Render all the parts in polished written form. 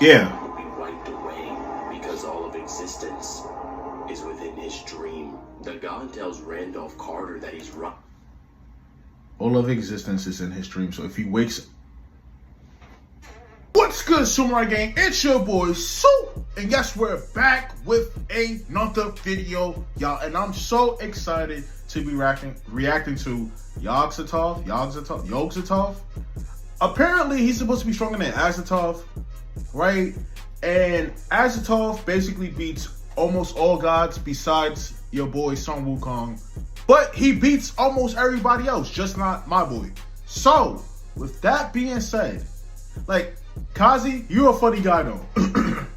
Yeah. will be wiped away because all of existence is within his dream. The god tells Randolph Carter that he's right. All of existence is in his dream. So if he wakes... What's good, Samurai Gang? It's your boy, Sue. And yes, we're back with another video, y'all. And I'm so excited to be reacting to Yog-Sothoth. Apparently, he's supposed to be stronger than Azathoth, right? And Azathoth basically beats almost all gods besides your boy Sun Wukong. But he beats almost everybody else, just not my boy. So, with that being said, like, Kazi, you're a funny guy though. I'm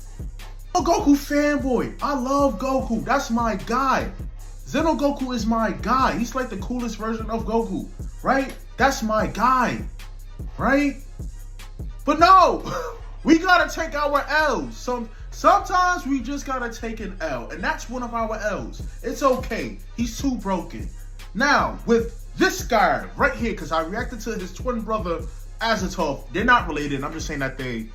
a Goku fanboy. I love Goku. That's my guy. Goku is my guy. He's like the coolest version of Goku, right? That's my guy, right? But no, we gotta take our L's. Sometimes we just gotta take an L, and that's one of our L's. It's okay. He's too broken. Now, with this guy right here, because I reacted to his twin brother, Azathoth. They're not related. I'm just saying that they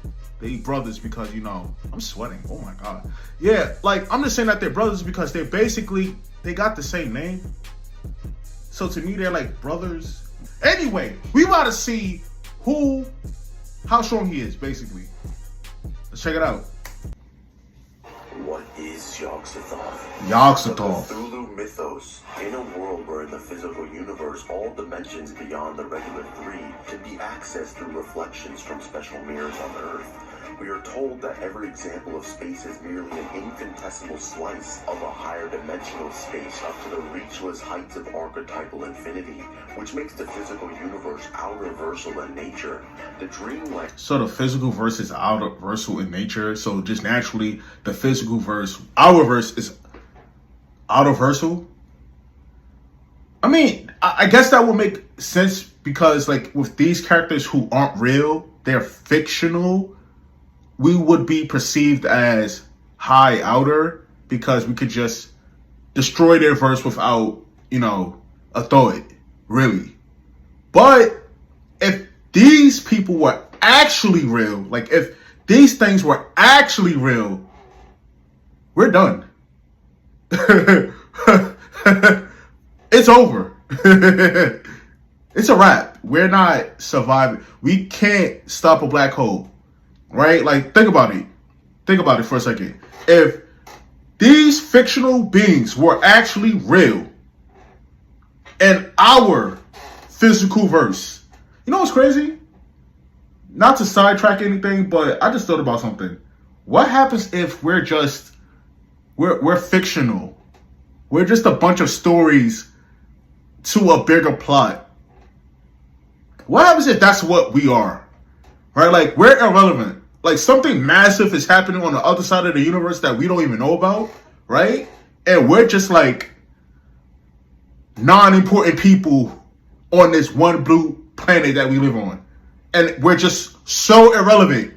brothers because, you know, I'm sweating. Oh my God. Yeah, like, I'm just saying that they're brothers because they got the same name. So to me, they're like brothers. Anyway, we about to see how strong he is, basically. Let's check it out. What is Yog-Sothoth? Yog-Sothoth. The Cthulhu mythos. In a world where in the physical universe, all dimensions beyond the regular three can be accessed through reflections from special mirrors on Earth, we are told that every example of space is merely an infinitesimal slice of a higher dimensional space up to the reachless heights of archetypal infinity, which makes the physical universe outer-versal in nature. The Dreamlands... So the physical verse is outer-versal in nature, so just naturally, the physical verse, our verse is outer-versal? I mean, I guess that would make sense because, like, with these characters who aren't real, they're fictional, we would be perceived as high outer because we could just destroy their verse without, you know, a thought, really. But if these people were actually real, like if these things were actually real, we're done. It's over. It's a wrap. We're not surviving. We can't stop a black hole. Right? Like, think about it. Think about it for a second. If these fictional beings were actually real in our physical verse, you know what's crazy? Not to sidetrack anything, but I just thought about something. What happens if we're fictional? We're just a bunch of stories to a bigger plot. What happens if that's what we are? Right? Like, we're irrelevant. Like, something massive is happening on the other side of the universe that we don't even know about, right? And we're just like non-important people on this one blue planet that we live on. And we're just so irrelevant.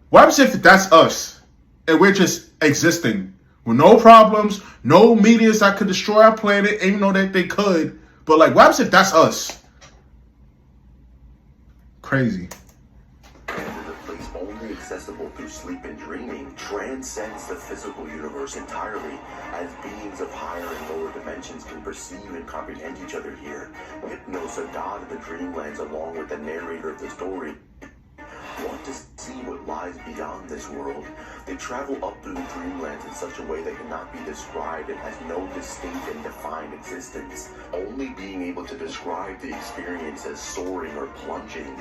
What happens if that's us? And we're just existing with no problems, no meteors that could destroy our planet, even though that they could. But, like, what happens if that's us? Crazy. Only accessible through sleep and dreaming, transcends the physical universe entirely, as beings of higher and lower dimensions can perceive and comprehend each other here. Hypnos, a god of the Dreamlands, along with the narrator of the story, want to see what lies beyond this world. They travel up through the Dreamlands in such a way that cannot be described and has no distinct and defined existence, only being able to describe the experience as soaring or plunging,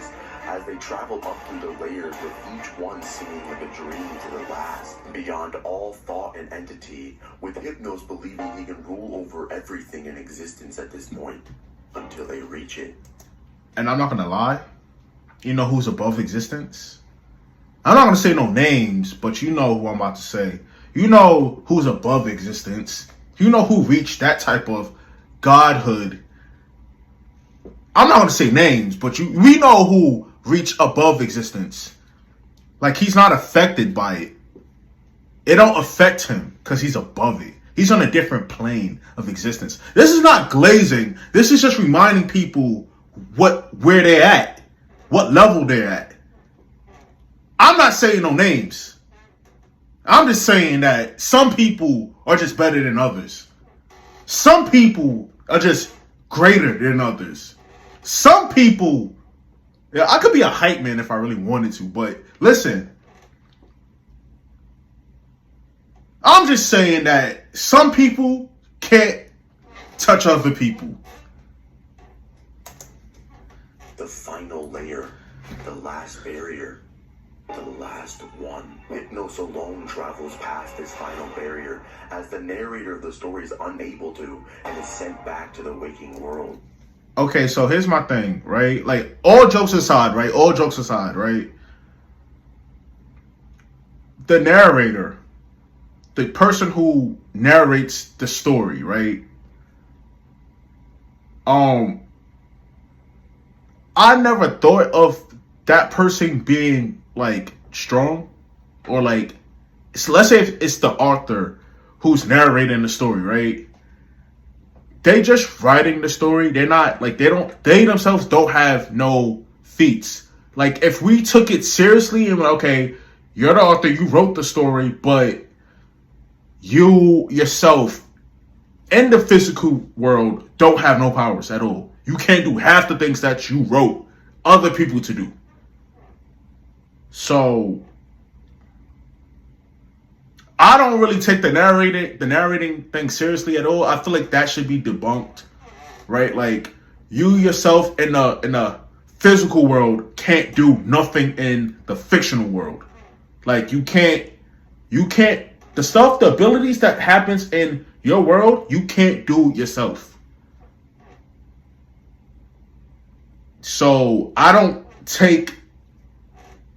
as they travel up through the layers, with each one seeming like a dream to the last, beyond all thought and entity, with Hypnos believing he can rule over everything in existence at this point, until they reach it. And I'm not gonna lie, you know who's above existence? I'm not gonna say no names, but you know who I'm about to say. You know who's above existence. You know who reached that type of godhood. I'm not gonna say names, but we know who reached above existence. Like, he's not affected by it. It don't affect him because he's above it. He's on a different plane of existence. This is not glazing. This is just reminding people where they're at, what level they're at. I'm not saying no names. I'm just saying that some people are just better than others. Some people are just greater than others. Some people, yeah, I could be a hype man if I really wanted to, but listen, I'm just saying that some people can't touch other people. The final layer, the last barrier, the last one. Hypnos alone travels past this final barrier as the narrator of the story is unable to and is sent back to the waking world. Okay, so here's my thing, right? Like, all jokes aside, right? All jokes aside, right? The narrator, the person who narrates the story, right? I never thought of that person being like strong, or like, so let's say if it's the author who's narrating the story, right? They just writing the story. They're not like, they themselves don't have no feats. Like, if we took it seriously and went, okay, you're the author, you wrote the story, but you yourself in the physical world don't have no powers at all. You can't do half the things that you wrote other people to do. So I don't really take the narrating thing seriously at all. I feel like that should be debunked, right? Like, you yourself in the physical world can't do nothing in the fictional world. Like, you can't the abilities that happens in your world, you can't do yourself. So I don't take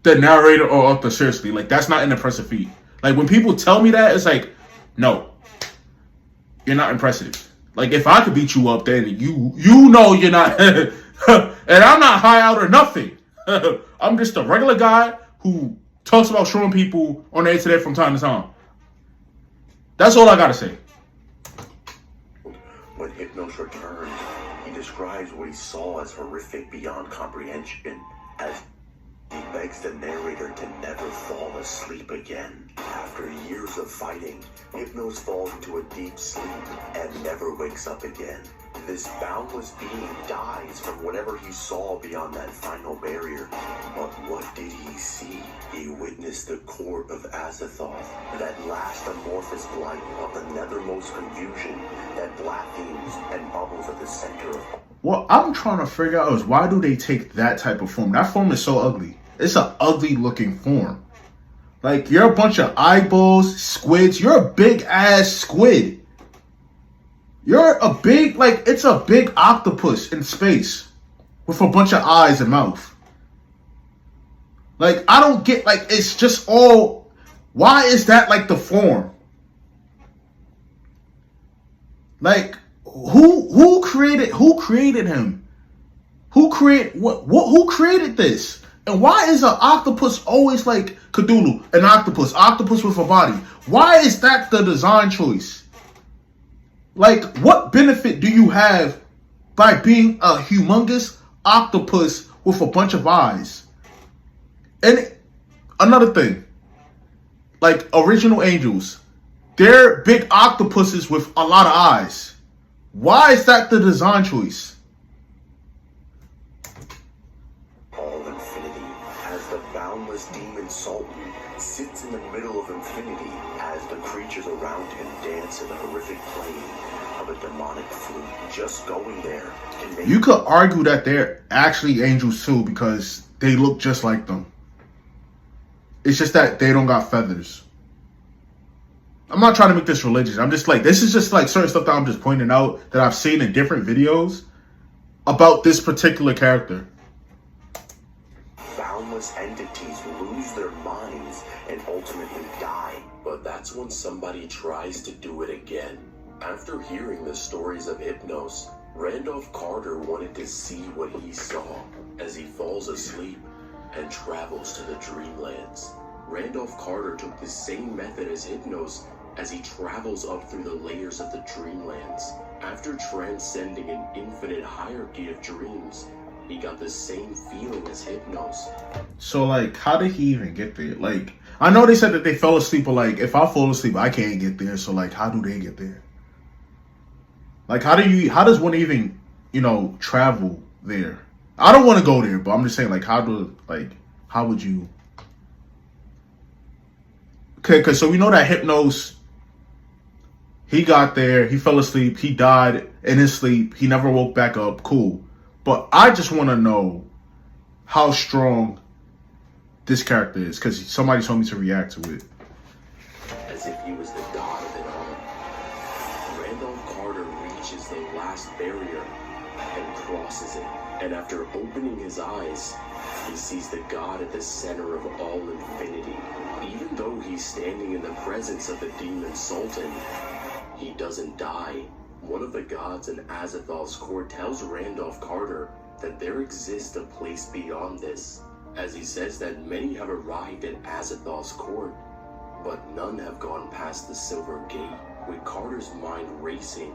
the narrator or author seriously. Like, that's not an impressive feat. Like, when people tell me that, it's like, no, you're not impressive. Like, if I could beat you up, then you know you're not. And I'm not high out or nothing. I'm just a regular guy who talks about showing people on the internet from time to time. That's all I gotta say. When Hypnos returned, he describes what he saw as horrific beyond comprehension, as he begs the narrator to never fall asleep again. After years of fighting, Hypnos falls into a deep sleep and never wakes up again. This boundless being dies from whatever he saw beyond that final barrier. But what did he see? He witnessed the court of Azathoth, that last amorphous light of the nethermost confusion that blasphemes and bubbles at the center of... What I'm trying to figure out is, why do they take that type of form? That form is so ugly. It's an ugly looking form. Like, you're a bunch of eyeballs, squids. You're a big ass squid. You're a big, like, it's a big octopus in space with a bunch of eyes and mouth. Like, I don't get, like, it's just all, why is that like the form? Like, who created him? Who created this? And why is an octopus always like Cthulhu? An octopus with a body. Why is that the design choice? Like, what benefit do you have by being a humongous octopus with a bunch of eyes? And another thing, like original angels, they're big octopuses with a lot of eyes. Why is that the design choice? All infinity, as the boundless demon Sultan sits in the middle of infinity as the creatures around him dance in the horrific plane of a demonic flute. Just going there can make... You could argue that they're actually angels too, because they look just like them. It's just that they don't got feathers. I'm not trying to make this religious. I'm just like, this is just like certain stuff that I'm just pointing out that I've seen in different videos about this particular character. Boundless entities lose their minds and ultimately die. But that's when somebody tries to do it again. After hearing the stories of Hypnos, Randolph Carter wanted to see what he saw as he falls asleep and travels to the Dreamlands. Randolph Carter took the same method as Hypnos as he travels up through the layers of the Dreamlands. After transcending an infinite hierarchy of dreams, He got the same feeling as Hypnos. So, like, how did he even get there? Like, I know they said that they fell asleep, but, like, if I fall asleep, I can't get there. So, like, how do they get there? Like, how does one even, travel there? I don't want to go there, but I'm just saying, like, how would you? Okay, because so we know that Hypnos, he got there, he fell asleep, he died in his sleep, he never woke back up, cool. But I just want to know how strong this character is, because somebody told me to react to it. As if he was the god of it all. Randolph Carter reaches the last barrier and crosses it. And after opening his eyes, he sees the god at the center of all infinity. Even though he's standing in the presence of the demon Sultan, he doesn't die. One of the gods in Azathoth's court tells Randolph Carter that there exists a place beyond this, as he says that many have arrived at Azathoth's court, but none have gone past the Silver Gate, with Carter's mind racing,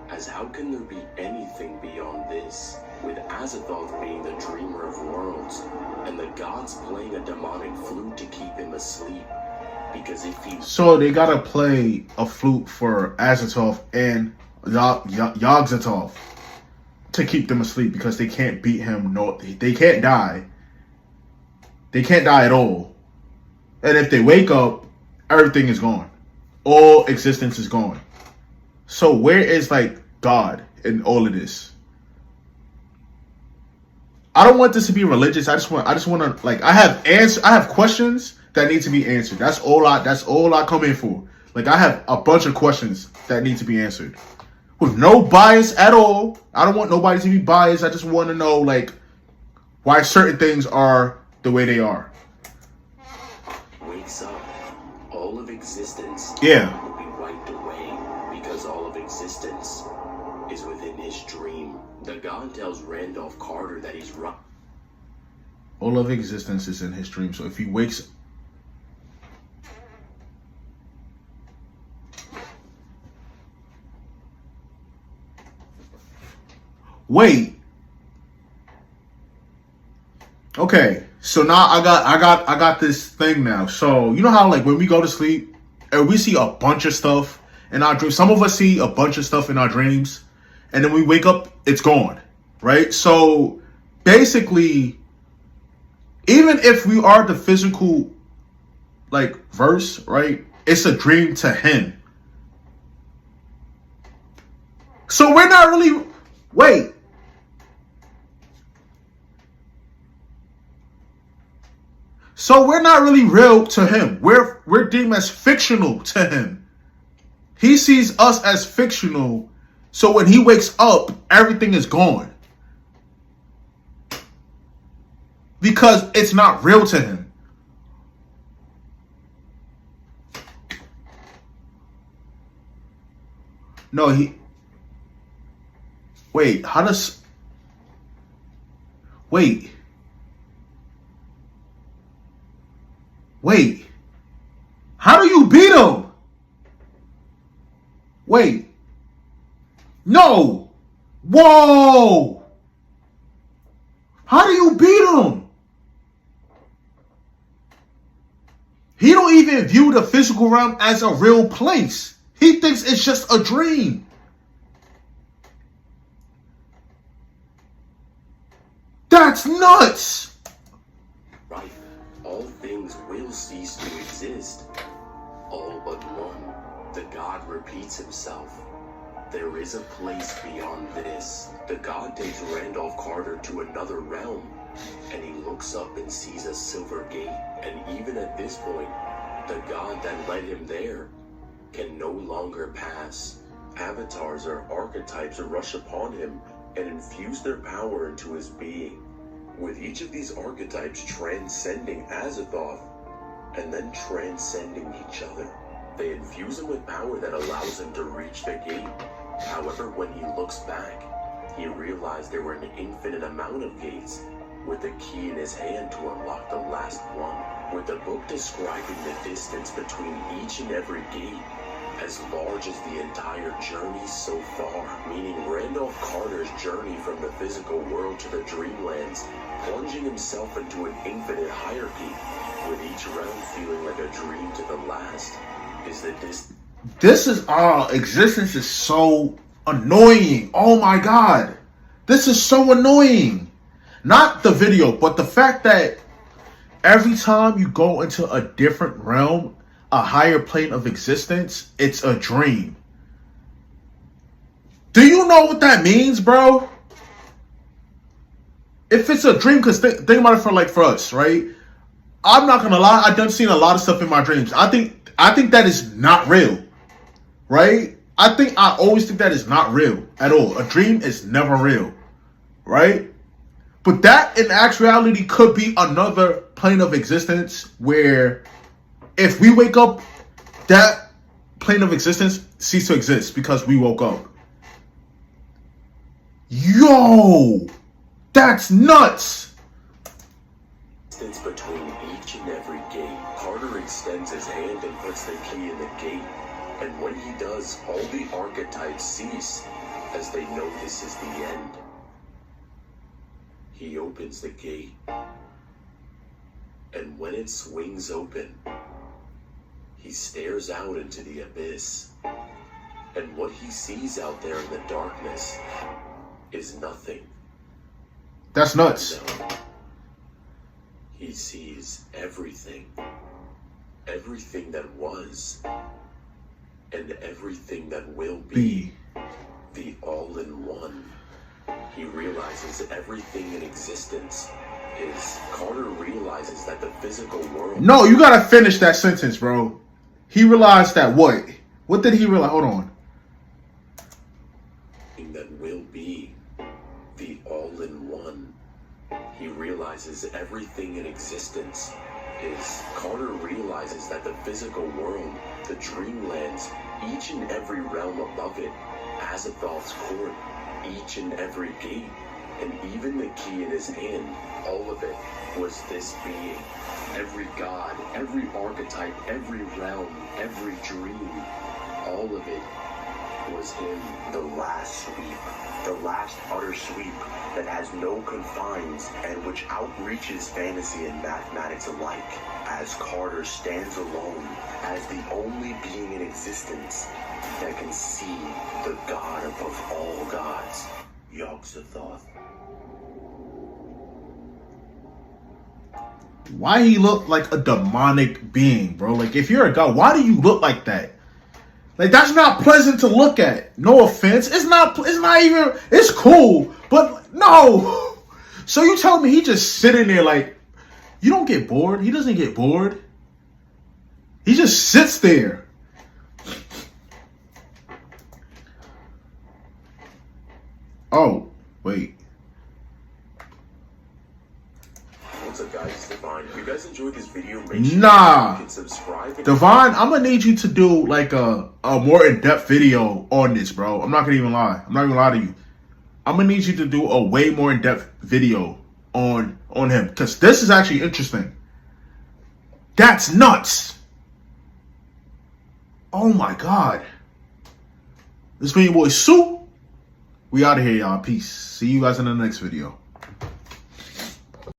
as how can there be anything beyond this, with Azathoth being the dreamer of worlds, and the gods playing a demonic flute to keep him asleep. Because if he... So they gotta play a flute for Azathoth and Yog-Sothoth to keep them asleep, because they can't beat him. No, they can't die. They can't die at all. And if they wake up, everything is gone. All existence is gone. So where is, like, God in all of this? I don't want this to be religious. I just want to, like, I have questions that need to be answered. That's all I come in for. Like, I have a bunch of questions that need to be answered. With no bias at all. I don't want nobody to be biased. I just want to know, like, why certain things are the way they are. Wakes up. All of existence Yeah. will be wiped away, because all of existence is within his dream. The god tells Randolph Carter that he's right. All of existence is in his dream. So if he wakes... Wait. Okay. So now I got this thing now. So you know how, like, when we go to sleep and we see a bunch of stuff in our dreams. Some of us see a bunch of stuff in our dreams, and then we wake up, it's gone. Right? So basically, even if we are the physical, like, verse, right? It's a dream to him. So we're not really... Wait. So we're not really real to him. We're deemed as fictional to him. He sees us as fictional. So when he wakes up, everything is gone. Because it's not real to him. No, wait, how does... Wait, how do you beat him? Wait, no, whoa, how do you beat him? He don't even view the physical realm as a real place. He thinks it's just a dream. That's nuts. Right. All things will cease to exist. All but one. The god repeats himself. There is a place beyond this. The god takes Randolph Carter to another realm, and he looks up and sees a silver gate. And even at this point, the god that led him there can no longer pass. Avatars or archetypes rush upon him and infuse their power into his being, with each of these archetypes transcending Azathoth and then transcending each other. They infuse him with power that allows him to reach the gate. However, when he looks back, he realized there were an infinite amount of gates, with the key in his hand to unlock the last one. With the book describing the distance between each and every gate, as large as the entire journey so far, meaning Randolph Carter's journey from the physical world to the Dreamlands, plunging himself into an infinite hierarchy, with each realm feeling like a dream to the last, is the existence is so annoying. Oh my god. This is so annoying. Not the video, but the fact that every time you go into a different realm, a higher plane of existence, it's a dream. Do you know what that means, bro? If it's a dream, because think about it for us, right? I'm not gonna lie, I've done seen a lot of stuff in my dreams. I think that is not real, right? I always think that is not real at all. A dream is never real, right? But that in actuality could be another plane of existence where if we wake up, that plane of existence cease to exist because we woke up. Yo, that's nuts. Distance between each and every gate. Carter extends his hand and puts the key in the gate. And when he does, all the archetypes cease as they know this is the end. He opens the gate. And when it swings open, he stares out into the abyss. And what he sees out there in the darkness is nothing. That's nuts. No. He sees everything. Everything that was. And everything that will be. The all-in-one. He realizes everything in existence is... Carter realizes that the physical world... No, you gotta finish that sentence, bro. He realized that what? What did he realize? Hold on. That will be the all-in-one. He realizes everything in existence is... Carter realizes that the physical world, the Dreamlands, each and every realm above it, Azathoth's court, each and every gate, and even the key in his hand, all of it was this being. Every god, every archetype, every realm, every dream, all of it was him. The last sweep, the last utter sweep that has no confines and which outreaches fantasy and mathematics alike, as Carter stands alone as the only being in existence that can see the god above all gods, Yog-Sothoth. Why he look like a demonic being, bro? Like, if you're a god, why do you look like that? Like, that's not pleasant to look at. No offense. It's not even, it's cool, but no. So you tell me he just sitting there like, you don't get bored? He doesn't get bored. He just sits there. Oh, wait. What's up, guys? It's Divine. If you guys enjoyed this video, make sure you can subscribe. Divine, I'm gonna need you to do like a more in-depth video on this, bro. I'm not gonna even lie. I'm not gonna lie to you. I'm gonna need you to do a way more in-depth video on him, because this is actually interesting. That's nuts. Oh my god. This been your boy Sue. We out of here, y'all. Peace. See you guys in the next video.